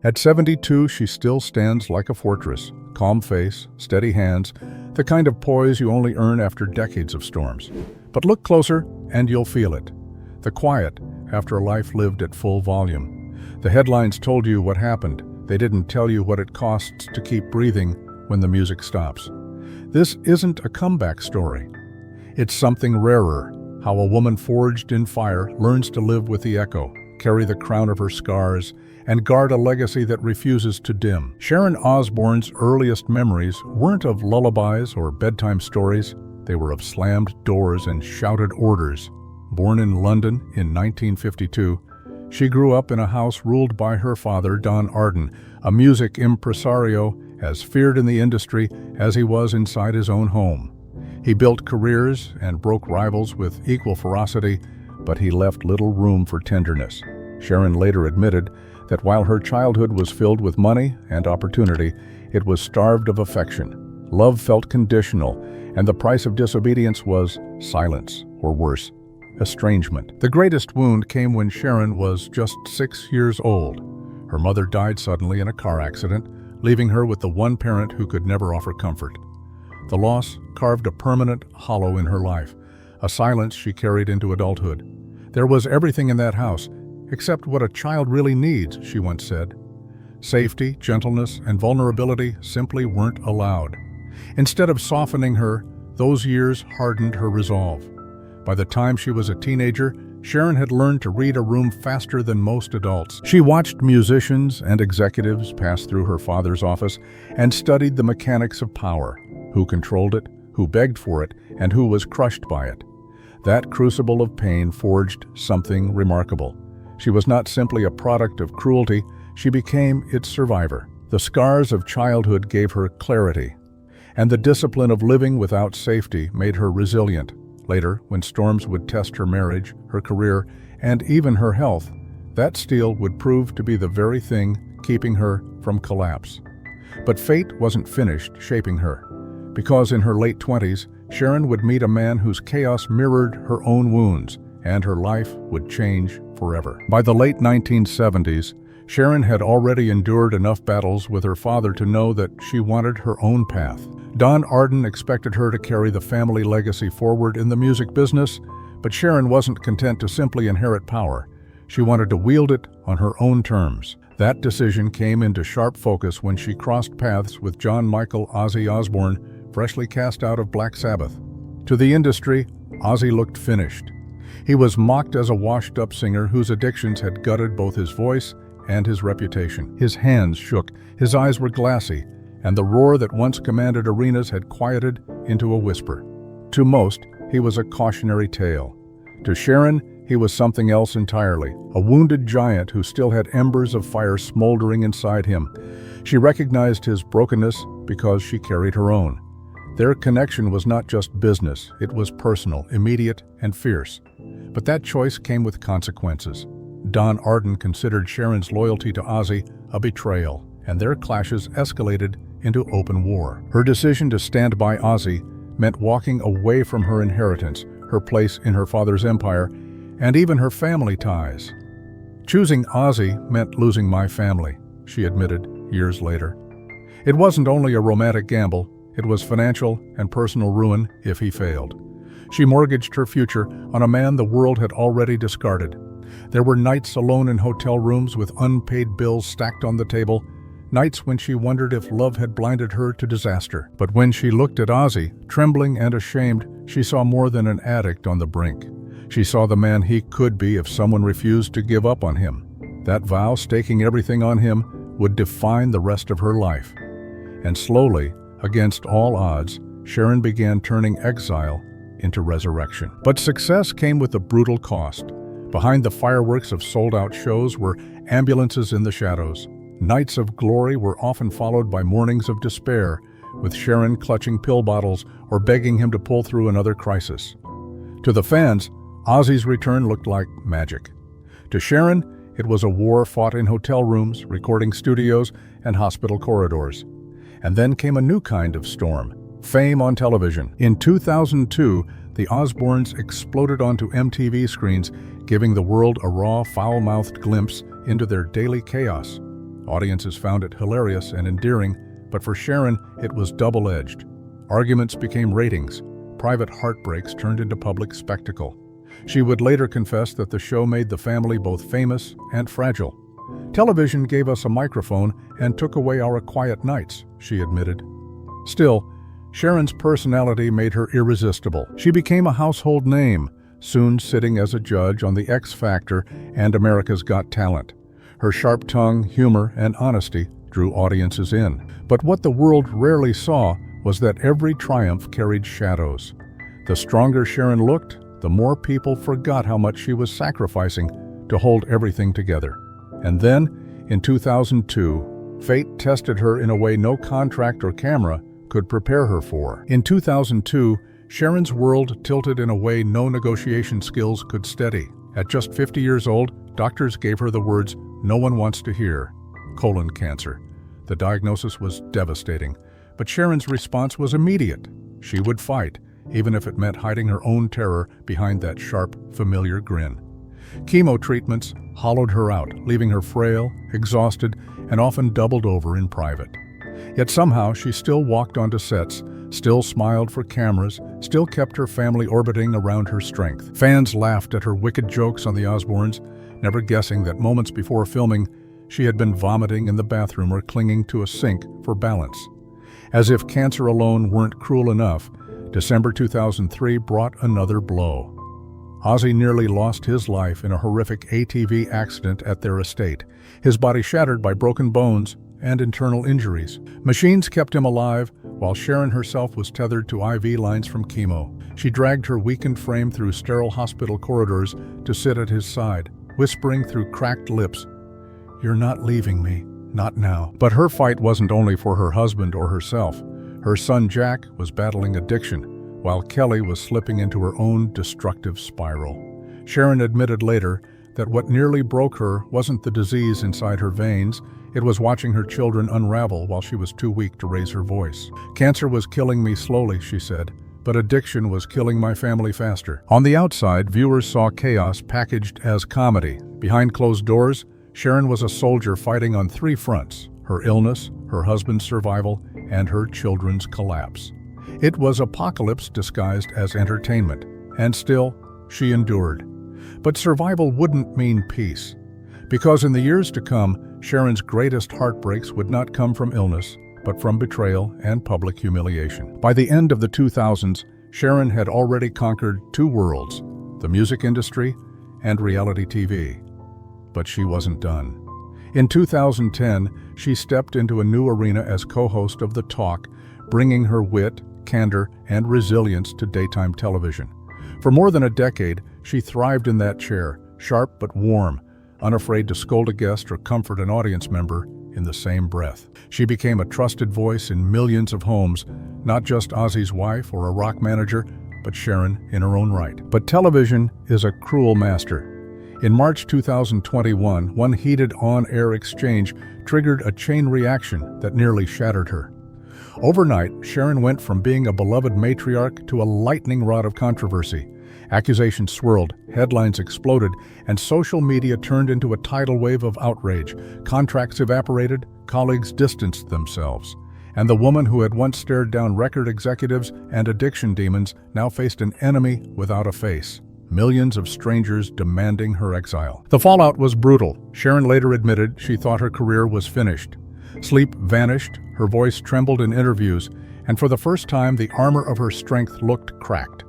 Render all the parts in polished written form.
At 72, she still stands like a fortress, calm face, steady hands, the kind of poise you only earn after decades of storms. But look closer and you'll feel it. The quiet after a life lived at full volume. The headlines told you what happened. They didn't tell you what it costs to keep breathing when the music stops. This isn't a comeback story. It's something rarer, how a woman forged in fire learns to live with the echo, carry the crown of her scars, and guard a legacy that refuses to dim. Sharon Osbourne's earliest memories weren't of lullabies or bedtime stories. They were of slammed doors and shouted orders. Born in London in 1952, she grew up in a house ruled by her father, Don Arden, a music impresario as feared in the industry as he was inside his own home. He built careers and broke rivals with equal ferocity, but he left little room for tenderness. Sharon later admitted that while her childhood was filled with money and opportunity, it was starved of affection. Love felt conditional, and the price of disobedience was silence, or worse, estrangement. The greatest wound came when Sharon was just 6 years old. Her mother died suddenly in a car accident, leaving her with the one parent who could never offer comfort. The loss carved a permanent hollow in her life, a silence she carried into adulthood. There was everything in that house, except what a child really needs, she once said. Safety, gentleness, and vulnerability simply weren't allowed. Instead of softening her, those years hardened her resolve. By the time she was a teenager, Sharon had learned to read a room faster than most adults. She watched musicians and executives pass through her father's office and studied the mechanics of power, who controlled it, who begged for it, and who was crushed by it. That crucible of pain forged something remarkable. She was not simply a product of cruelty, she became its survivor. The scars of childhood gave her clarity, and the discipline of living without safety made her resilient. Later, when storms would test her marriage, her career, and even her health, that steel would prove to be the very thing keeping her from collapse. But fate wasn't finished shaping her, because in her late 20s, Sharon would meet a man whose chaos mirrored her own wounds, and her life would change forever. By the late 1970s, Sharon had already endured enough battles with her father to know that she wanted her own path. Don Arden expected her to carry the family legacy forward in the music business, but Sharon wasn't content to simply inherit power. She wanted to wield it on her own terms. That decision came into sharp focus when she crossed paths with John Michael Ozzy Osbourne, freshly cast out of Black Sabbath. To the industry, Ozzy looked finished. He was mocked as a washed-up singer whose addictions had gutted both his voice and his reputation. His hands shook, his eyes were glassy, and the roar that once commanded arenas had quieted into a whisper. To most, he was a cautionary tale. To Sharon, he was something else entirely, a wounded giant who still had embers of fire smoldering inside him. She recognized his brokenness because she carried her own. Their connection was not just business, it was personal, immediate, and fierce. But that choice came with consequences. Don Arden considered Sharon's loyalty to Ozzy a betrayal, and their clashes escalated into open war. Her decision to stand by Ozzy meant walking away from her inheritance, her place in her father's empire, and even her family ties. Choosing Ozzy meant losing my family, she admitted years later. It wasn't only a romantic gamble, it was financial and personal ruin if he failed. She mortgaged her future on a man the world had already discarded. There were nights alone in hotel rooms with unpaid bills stacked on the table, nights when she wondered if love had blinded her to disaster. But when she looked at Ozzy, trembling and ashamed, she saw more than an addict on the brink. She saw the man he could be if someone refused to give up on him. That vow, staking everything on him, would define the rest of her life. And slowly, against all odds, Sharon began turning exile into resurrection. But success came with a brutal cost. Behind the fireworks of sold-out shows were ambulances in the shadows. Nights of glory were often followed by mornings of despair, with Sharon clutching pill bottles or begging him to pull through another crisis. To the fans, Ozzy's return looked like magic. To Sharon, it was a war fought in hotel rooms, recording studios, and hospital corridors. And then came a new kind of storm, fame on television. In 2002, the Osbournes exploded onto MTV screens, giving the world a raw, foul-mouthed glimpse into their daily chaos. Audiences found it hilarious and endearing, but for Sharon, it was double-edged. Arguments became ratings. Private heartbreaks turned into public spectacle. She would later confess that the show made the family both famous and fragile. "Television gave us a microphone and took away our quiet nights," she admitted. Still, Sharon's personality made her irresistible. She became a household name, soon sitting as a judge on The X Factor and America's Got Talent. Her sharp tongue, humor, and honesty drew audiences in. But what the world rarely saw was that every triumph carried shadows. The stronger Sharon looked, the more people forgot how much she was sacrificing to hold everything together. And then, in 2002, fate tested her in a way no contract or camera could prepare her for. In 2002, Sharon's world tilted in a way no negotiation skills could steady. At just 50 years old, doctors gave her the words no one wants to hear: colon cancer. The diagnosis was devastating, but Sharon's response was immediate. She would fight, even if it meant hiding her own terror behind that sharp, familiar grin. Chemo treatments hollowed her out, leaving her frail, exhausted, and often doubled over in private. Yet somehow she still walked onto sets, still smiled for cameras, still kept her family orbiting around her strength. Fans laughed at her wicked jokes on the Osbournes, never guessing that moments before filming, she had been vomiting in the bathroom or clinging to a sink for balance. As if cancer alone weren't cruel enough, December 2003 brought another blow. Ozzy nearly lost his life in a horrific ATV accident at their estate, his body shattered by broken bones and internal injuries. Machines kept him alive, while Sharon herself was tethered to IV lines from chemo. She dragged her weakened frame through sterile hospital corridors to sit at his side, whispering through cracked lips, "You're not leaving me, not now." But her fight wasn't only for her husband or herself. Her son Jack was battling addiction, while Kelly was slipping into her own destructive spiral. Sharon admitted later that what nearly broke her wasn't the disease inside her veins, it was watching her children unravel while she was too weak to raise her voice. "Cancer was killing me slowly," she said, "but addiction was killing my family faster." On the outside, viewers saw chaos packaged as comedy. Behind closed doors, Sharon was a soldier fighting on three fronts: her illness, her husband's survival, and her children's collapse. It was apocalypse disguised as entertainment, and still, she endured. But survival wouldn't mean peace, because in the years to come, Sharon's greatest heartbreaks would not come from illness, but from betrayal and public humiliation. By the end of the 2000s, Sharon had already conquered two worlds: the music industry and reality TV. But she wasn't done. In 2010, she stepped into a new arena as co-host of The Talk, bringing her wit, candor, and resilience to daytime television. For more than a decade, she thrived in that chair, sharp but warm, unafraid to scold a guest or comfort an audience member in the same breath. She became a trusted voice in millions of homes, not just Ozzy's wife or a rock manager, but Sharon in her own right. But television is a cruel master. In March 2021, one heated on-air exchange triggered a chain reaction that nearly shattered her. Overnight, Sharon went from being a beloved matriarch to a lightning rod of controversy. Accusations swirled, headlines exploded, and social media turned into a tidal wave of outrage. Contracts evaporated, colleagues distanced themselves. And the woman who had once stared down record executives and addiction demons now faced an enemy without a face. Millions of strangers demanding her exile. The fallout was brutal. Sharon later admitted she thought her career was finished. Sleep vanished, her voice trembled in interviews, and for the first time the armor of her strength looked cracked.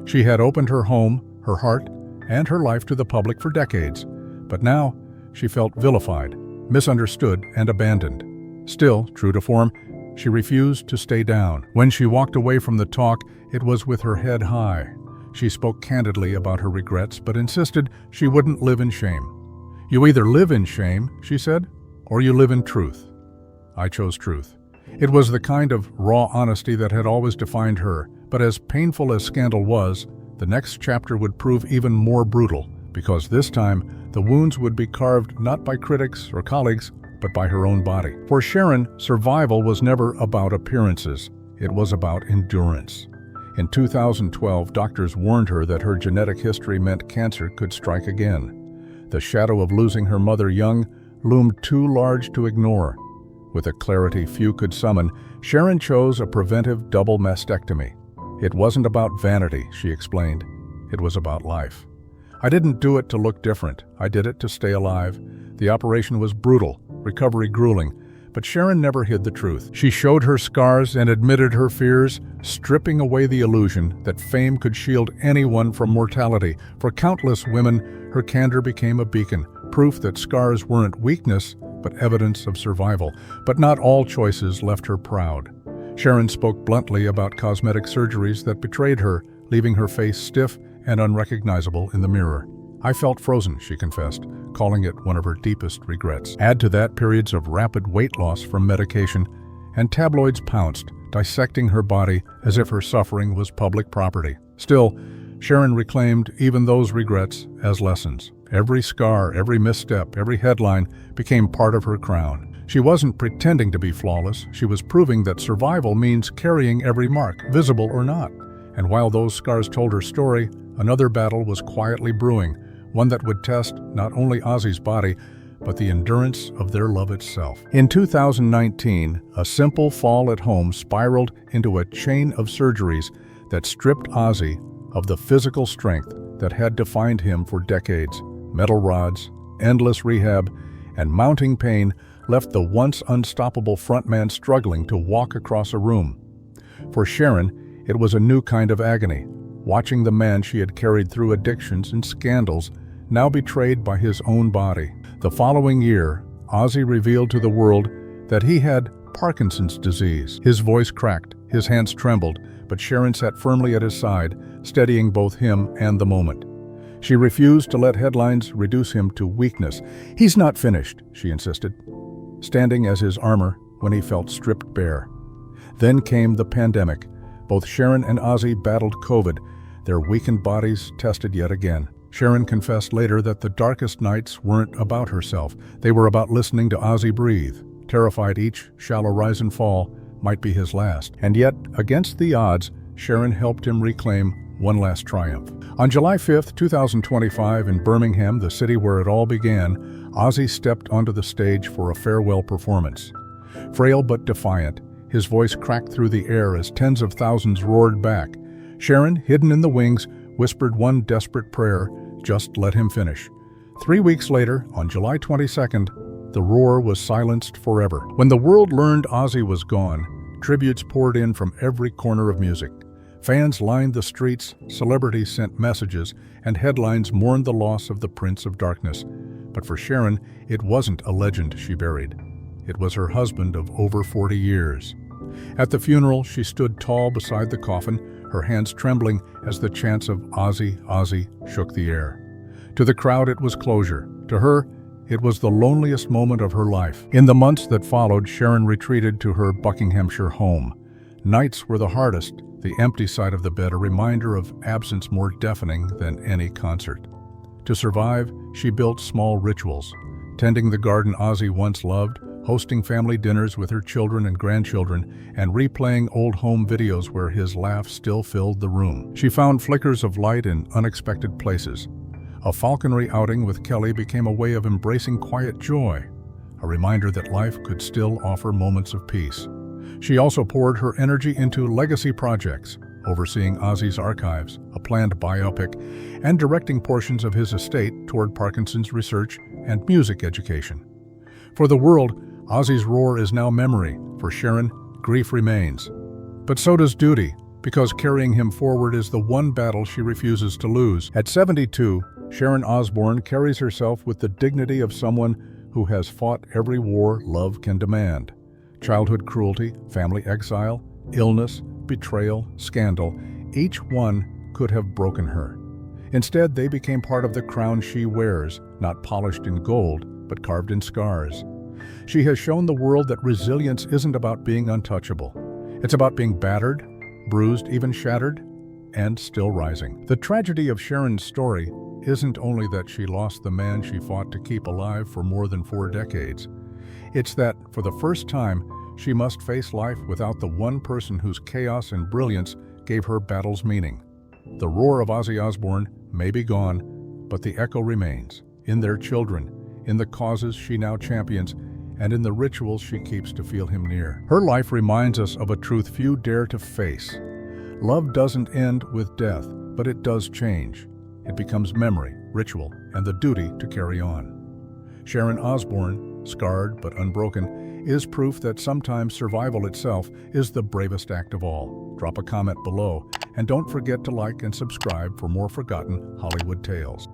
She had opened her home, her heart, and her life to the public for decades, but now she felt vilified, misunderstood, and abandoned. Still, true to form, she refused to stay down. When she walked away from The Talk, it was with her head high. She spoke candidly about her regrets, but insisted she wouldn't live in shame. "You either live in shame," she said, "or you live in truth." I chose truth. It was the kind of raw honesty that had always defined her, but as painful as scandal was, the next chapter would prove even more brutal, because this time, the wounds would be carved not by critics or colleagues, but by her own body. For Sharon, survival was never about appearances. It was about endurance. In 2012, doctors warned her that her genetic history meant cancer could strike again. The shadow of losing her mother young loomed too large to ignore. With a clarity few could summon, Sharon chose a preventive double mastectomy. It wasn't about vanity, she explained. It was about life. I didn't do it to look different. I did it to stay alive. The operation was brutal, recovery grueling, but Sharon never hid the truth. She showed her scars and admitted her fears, stripping away the illusion that fame could shield anyone from mortality. For countless women, her candor became a beacon, proof that scars weren't weakness, but evidence of survival. But not all choices left her proud. Sharon spoke bluntly about cosmetic surgeries that betrayed her, leaving her face stiff and unrecognizable in the mirror. I felt frozen, she confessed, calling it one of her deepest regrets. Add to that periods of rapid weight loss from medication, and tabloids pounced, dissecting her body as if her suffering was public property. Still, Sharon reclaimed even those regrets as lessons. Every scar, every misstep, every headline became part of her crown. She wasn't pretending to be flawless. She was proving that survival means carrying every mark, visible or not. And while those scars told her story, another battle was quietly brewing, one that would test not only Ozzy's body, but the endurance of their love itself. In 2019, a simple fall at home spiraled into a chain of surgeries that stripped Ozzy of the physical strength that had defined him for decades. Metal rods, endless rehab, and mounting pain left the once unstoppable frontman struggling to walk across a room. For Sharon, it was a new kind of agony, watching the man she had carried through addictions and scandals now betrayed by his own body. The following year, Ozzy revealed to the world that he had Parkinson's disease. His voice cracked, his hands trembled, but Sharon sat firmly at his side, steadying both him and the moment. She refused to let headlines reduce him to weakness. "He's not finished," she insisted, standing as his armor when he felt stripped bare. Then came the pandemic. Both Sharon and Ozzy battled COVID, their weakened bodies tested yet again. Sharon confessed later that the darkest nights weren't about herself. They were about listening to Ozzy breathe, terrified each shallow rise and fall might be his last. And yet, against the odds, Sharon helped him reclaim one last triumph. On July 5, 2025, in Birmingham, the city where it all began, Ozzy stepped onto the stage for a farewell performance. Frail but defiant, his voice cracked through the air as tens of thousands roared back. Sharon, hidden in the wings, whispered one desperate prayer: just let him finish. 3 weeks later, on July 22nd, the roar was silenced forever. When the world learned Ozzy was gone, tributes poured in from every corner of music. Fans lined the streets, celebrities sent messages, and headlines mourned the loss of the Prince of Darkness. But for Sharon, it wasn't a legend she buried. It was her husband of over 40 years. At the funeral, she stood tall beside the coffin, her hands trembling as the chants of "Ozzy, Ozzy" shook the air. To the crowd, it was closure. To her, it was the loneliest moment of her life. In the months that followed, Sharon retreated to her Buckinghamshire home. Nights were the hardest, the empty side of the bed a reminder of absence more deafening than any concert. To survive, she built small rituals, tending the garden Ozzy once loved, hosting family dinners with her children and grandchildren, and replaying old home videos where his laugh still filled the room. She found flickers of light in unexpected places. A falconry outing with Kelly became a way of embracing quiet joy, a reminder that life could still offer moments of peace. She also poured her energy into legacy projects, overseeing Ozzy's archives, a planned biopic, and directing portions of his estate toward Parkinson's research and music education. For the world, Ozzy's roar is now memory. For Sharon, grief remains. But so does duty, because carrying him forward is the one battle she refuses to lose. At 72, Sharon Osbourne carries herself with the dignity of someone who has fought every war love can demand. Childhood cruelty, family exile, illness, betrayal, scandal, each one could have broken her. Instead, they became part of the crown she wears, not polished in gold, but carved in scars. She has shown the world that resilience isn't about being untouchable. It's about being battered, bruised, even shattered, and still rising. The tragedy of Sharon's story isn't only that she lost the man she fought to keep alive for more than 4 decades. It's that, for the first time, she must face life without the one person whose chaos and brilliance gave her battles meaning. The roar of Ozzy Osbourne may be gone, but the echo remains, in their children, in the causes she now champions, and in the rituals she keeps to feel him near. Her life reminds us of a truth few dare to face. Love doesn't end with death, but it does change. It becomes memory, ritual, and the duty to carry on. Sharon Osbourne, scarred but unbroken, is proof that sometimes survival itself is the bravest act of all. Drop a comment below, and don't forget to like and subscribe for more forgotten Hollywood tales.